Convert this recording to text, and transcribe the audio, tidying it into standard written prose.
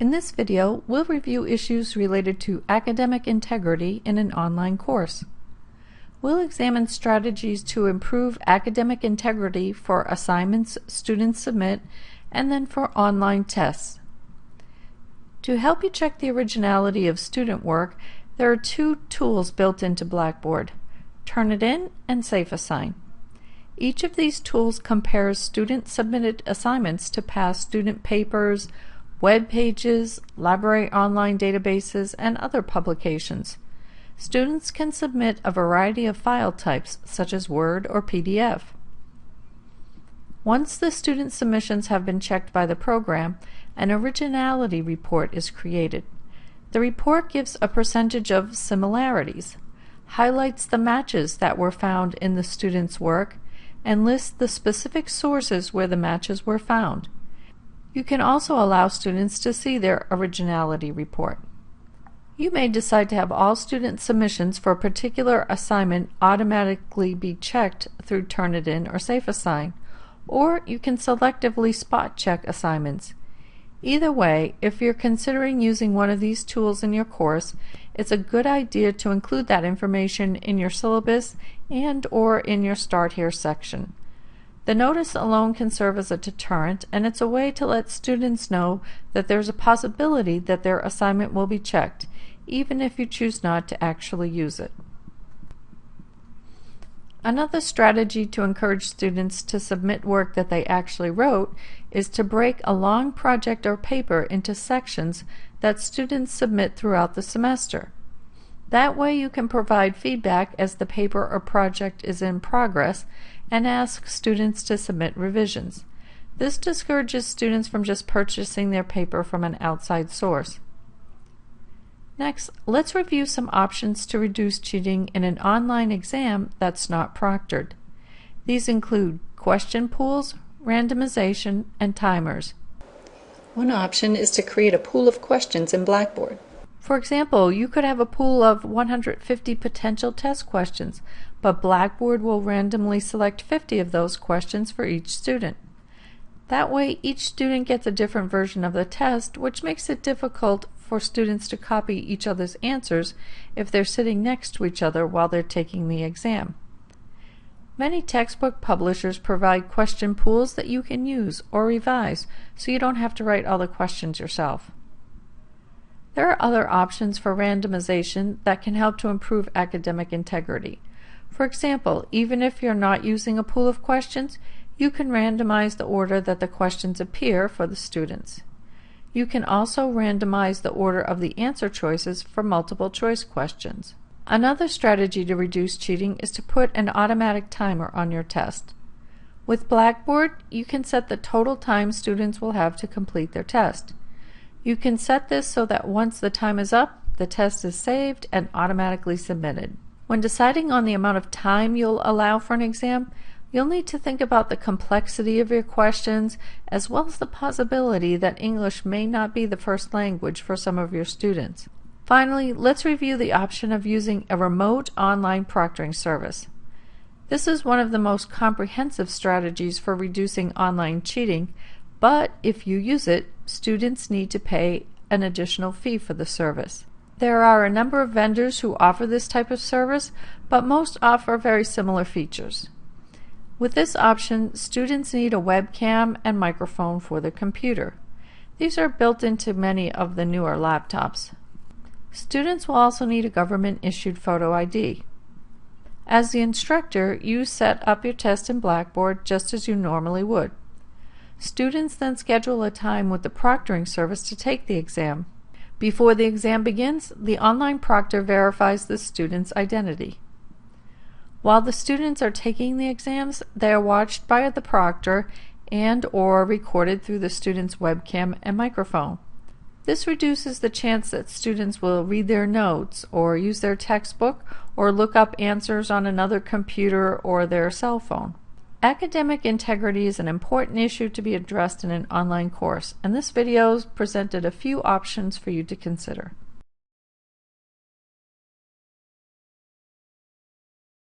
In this video, we'll review issues related to academic integrity in an online course. We'll examine strategies to improve academic integrity for assignments students submit and then for online tests. To help you check the originality of student work, there are two tools built into Blackboard, Turnitin and SafeAssign. Each of these tools compares student-submitted assignments to past student papers, web pages, library online databases, and other publications. Students can submit a variety of file types, such as Word or PDF. Once the student submissions have been checked by the program, an Originality report is created. The report gives a percentage of similarities, highlights the matches that were found in the student's work, and lists the specific sources where the matches were found. You can also allow students to see their Originality report. You may decide to have all student submissions for a particular assignment automatically be checked through Turnitin or SafeAssign, or you can selectively spot check assignments. Either way, if you're considering using one of these tools in your course, it's a good idea to include that information in your syllabus and/or in your Start Here section. The notice alone can serve as a deterrent, and it's a way to let students know that there's a possibility that their assignment will be checked, even if you choose not to actually use it. Another strategy to encourage students to submit work that they actually wrote is to break a long project or paper into sections that students submit throughout the semester. That way you can provide feedback as the paper or project is in progress and ask students to submit revisions. This discourages students from just purchasing their paper from an outside source. Next, let's review some options to reduce cheating in an online exam that's not proctored. These include question pools, randomization, and timers. One option is to create a pool of questions in Blackboard. For example, you could have a pool of 150 potential test questions, but Blackboard will randomly select 50 of those questions for each student. That way, each student gets a different version of the test, which makes it difficult for students to copy each other's answers if they're sitting next to each other while they're taking the exam. Many textbook publishers provide question pools that you can use or revise, so you don't have to write all the questions yourself. There are other options for randomization that can help to improve academic integrity. For example, even if you're not using a pool of questions, you can randomize the order that the questions appear for the students. You can also randomize the order of the answer choices for multiple choice questions. Another strategy to reduce cheating is to put an automatic timer on your test. With Blackboard, you can set the total time students will have to complete their test. You can set this so that once the time is up, the test is saved and automatically submitted. When deciding on the amount of time you'll allow for an exam, you'll need to think about the complexity of your questions, as well as the possibility that English may not be the first language for some of your students. Finally, let's review the option of using a remote online proctoring service. This is one of the most comprehensive strategies for reducing online cheating, but if you use it, students need to pay an additional fee for the service. There are a number of vendors who offer this type of service, but most offer very similar features. With this option, students need a webcam and microphone for their computer. These are built into many of the newer laptops. Students will also need a government-issued photo ID. As the instructor, you set up your test in Blackboard just as you normally would. Students then schedule a time with the proctoring service to take the exam. Before the exam begins, the online proctor verifies the student's identity. While the students are taking the exams, they are watched by the proctor and/or recorded through the student's webcam and microphone. This reduces the chance that students will read their notes or use their textbook or look up answers on another computer or their cell phone. Academic integrity is an important issue to be addressed in an online course, and this video presented a few options for you to consider.